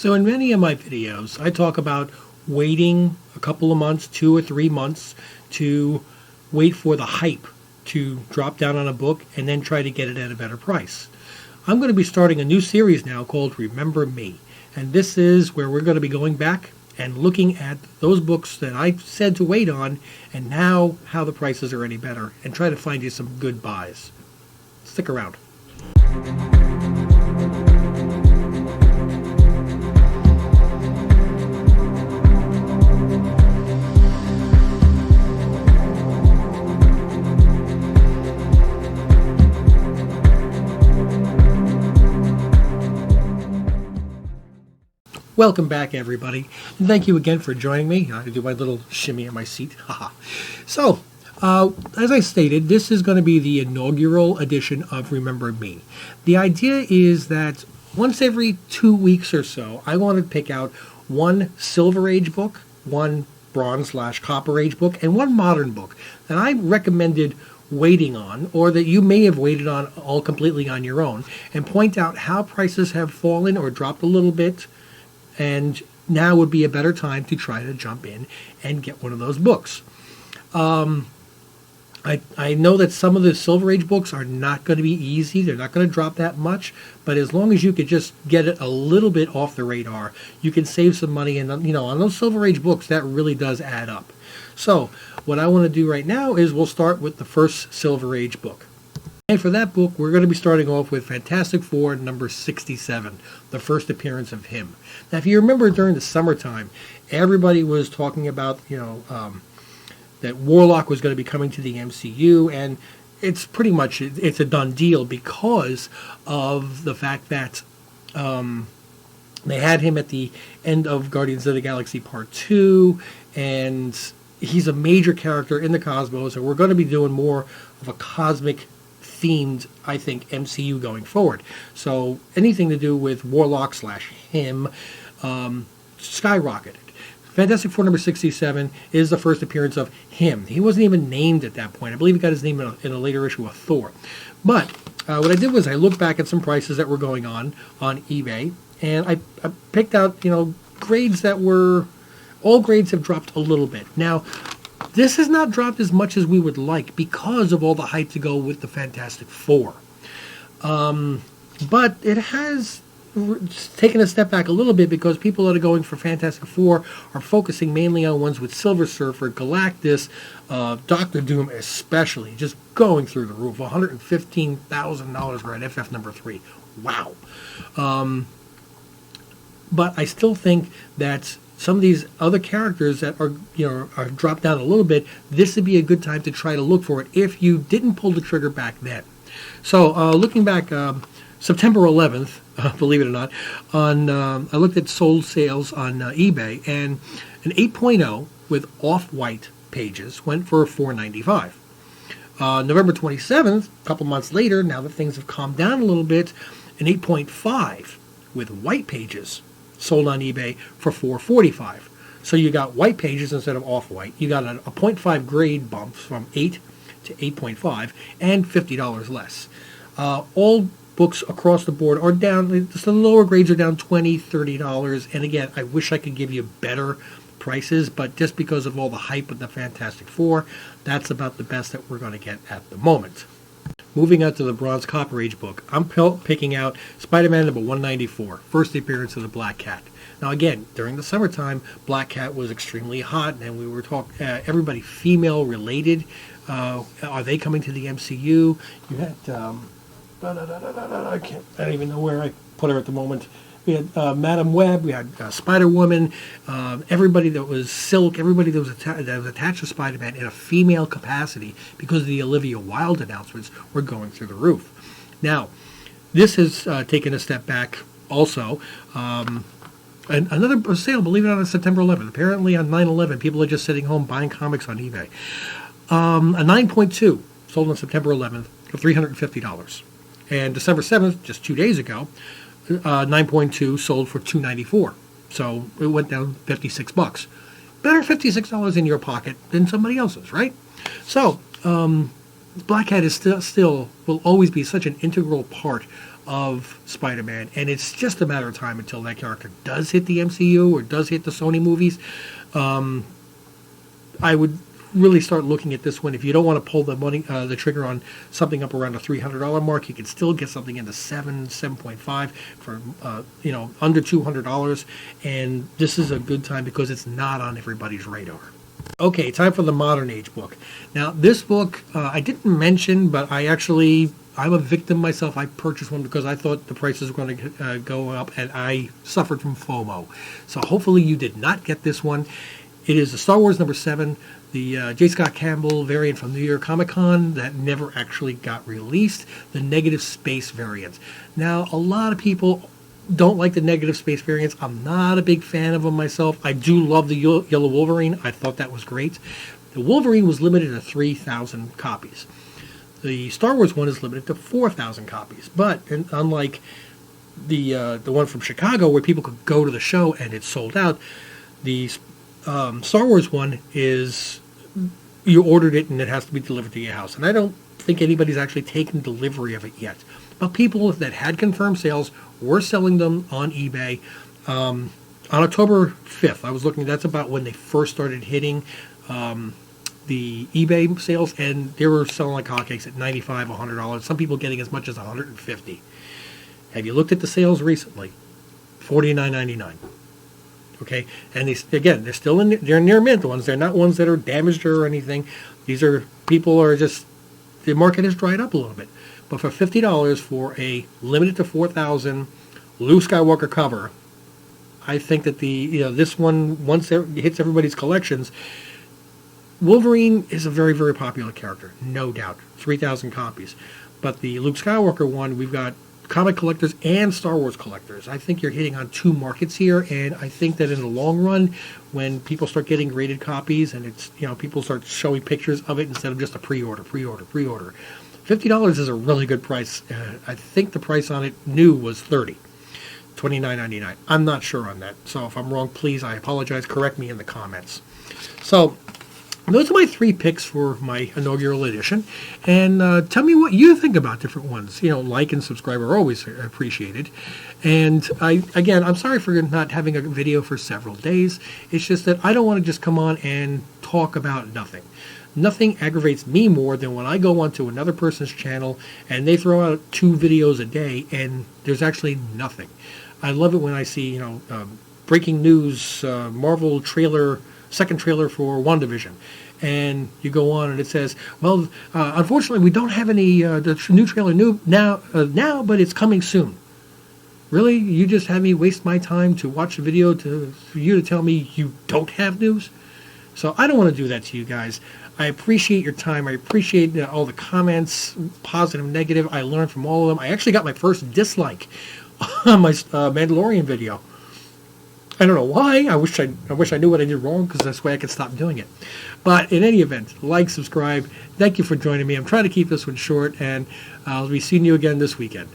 So in many of my videos, I talk about waiting a couple of months, 2 or 3 months, to wait for the hype to drop down on a book and then try to get it at a better price. I'm going to be starting a new series now called Remember Me. And this is where we're going to be going back and looking at those books that I said to wait on and now how the prices are any better and try to find you some good buys. Stick around. Welcome back, everybody. And thank you again for joining me. I do my little shimmy in my seat. So, as I stated, this is going to be the inaugural edition of Remember Me. The idea is that once every 2 weeks or so, I want to pick out one Silver Age book, one Bronze/Copper Age book, and one modern book that I recommended waiting on, or that you may have waited on all completely on your own, and point out how prices have fallen or dropped a little bit, and now would be a better time to try to jump in and get one of those books. I know that some of the Silver Age books are not going to be easy. They're not going to drop that much. But as long as you could just get it a little bit off the radar, you can save some money. And, on those Silver Age books, that really does add up. So what I want to do right now is we'll start with the first Silver Age book. And for that book, we're going to be starting off with Fantastic Four number 67, the first appearance of him. Now, if you remember during the summertime, everybody was talking about, that Warlock was going to be coming to the MCU, and it's pretty much, it's a done deal because of the fact that they had him at the end of Guardians of the Galaxy Part 2, and he's a major character in the cosmos, and we're going to be doing more of a cosmic themed, I think, MCU going forward. So anything to do with Warlock/him skyrocketed. Fantastic Four number 67 is the first appearance of him. He wasn't even named at that point. I believe he got his name in a later issue of Thor. But what I did was I looked back at some prices that were going on eBay, and I picked out, grades that were, all grades have dropped a little bit. Now, this has not dropped as much as we would like because of all the hype to go with the Fantastic Four. But it has taken a step back a little bit because people that are going for Fantastic Four are focusing mainly on ones with Silver Surfer, Galactus, Doctor Doom especially, just going through the roof. $115,000 for an FF number 3. Wow. But I still think that some of these other characters that are dropped down a little bit, this would be a good time to try to look for it if you didn't pull the trigger back then. So looking back, September 11th, believe it or not, I looked at sold sales on eBay, and an 8.0 with off-white pages went for $4.95. November 27th, a couple months later, now that things have calmed down a little bit, an 8.5 with white pages sold on eBay for $4.45. So you got white pages instead of off-white. You got a 0.5 grade bump from 8 to 8.5 and $50 less. All books across the board are down. The lower grades are down $20, $30. And again, I wish I could give you better prices, but just because of all the hype with the Fantastic Four, that's about the best that we're going to get at the moment. Moving on to the Bronze/Copper Age book, I'm picking out Spider-Man number 194, first appearance of the Black Cat. Now again, during the summertime, Black Cat was extremely hot, and we were talking, everybody female related. Are they coming to the MCU? You had, I don't even know where I put her at the moment. We had Madam Web, we had Spider-Woman, everybody that was Silk, everybody that was attached to Spider-Man in a female capacity because of the Olivia Wilde announcements were going through the roof. Now, this has taken a step back also. Another sale, believe it or not, on September 11th. Apparently on 9/11, people are just sitting home buying comics on eBay. A 9.2 sold on September 11th for $350. And December 7th, just 2 days ago, 9.2 sold for $294. So it went down $56. Better $56 in your pocket than somebody else's, right? So Black Cat is still will always be such an integral part of Spider-Man, and it's just a matter of time until that character does hit the MCU or does hit the Sony movies. I would really start looking at this one. If you don't want to pull the trigger on something up around the $300 mark, you can still get something in the 7.5 for under $200, and this is a good time because it's not on everybody's radar. Okay, time for the Modern Age book. Now, this book I didn't mention, but I'm a victim myself. I purchased one because I thought the prices were going to go up, and I suffered from FOMO. So hopefully you did not get this one. It is the Star Wars #7, the J. Scott Campbell variant from New York Comic Con that never actually got released, the negative space variant. Now, a lot of people don't like the negative space variants. I'm not a big fan of them myself. I do love the Yellow Wolverine. I thought that was great. The Wolverine was limited to 3,000 copies. The Star Wars one is limited to 4,000 copies. But unlike the one from Chicago where people could go to the show and it's sold out, the Star Wars one is you ordered it and it has to be delivered to your house. And I don't think anybody's actually taken delivery of it yet. But people that had confirmed sales were selling them on eBay. On October 5th, I was looking, that's about when they first started hitting the eBay sales, and they were selling like hotcakes at $95, $100. Some people getting as much as $150. Have you looked at the sales recently? $49.99. Okay, and they're still they're near mint ones. They're not ones that are damaged or anything. These are the market has dried up a little bit. But for $50 for a limited to 4,000 Luke Skywalker cover, I think that this one, once it hits everybody's collections, Wolverine is a very, very popular character, no doubt. 3,000 copies. But the Luke Skywalker one, we've got comic collectors and Star Wars collectors. I think you're hitting on two markets here, and I think that in the long run, when people start getting graded copies and it's people start showing pictures of it instead of just a pre-order, $50 is a really good price. I think the price on it new was $29.99. I'm not sure on that, so if I'm wrong, please, I apologize. Correct me in the comments. So those are my 3 picks for my inaugural edition. And tell me what you think about different ones. Like and subscribe are always appreciated. And I'm sorry for not having a video for several days. It's just that I don't want to just come on and talk about nothing. Nothing aggravates me more than when I go onto another person's channel and they throw out 2 videos a day and there's actually nothing. I love it when I see, breaking news, Marvel trailer, second trailer for WandaVision. And you go on and it says, well, unfortunately we don't have any, the new trailer now, but it's coming soon. Really? You just had me waste my time to watch a video for you to tell me you don't have news? So I don't want to do that to you guys. I appreciate your time. I appreciate all the comments, positive, negative. I learned from all of them. I actually got my first dislike on my Mandalorian video. I don't know why. I wish I knew what I did wrong, because that's why I could stop doing it. But in any event, like, subscribe. Thank you for joining me. I'm trying to keep this one short, and I'll be seeing you again this weekend.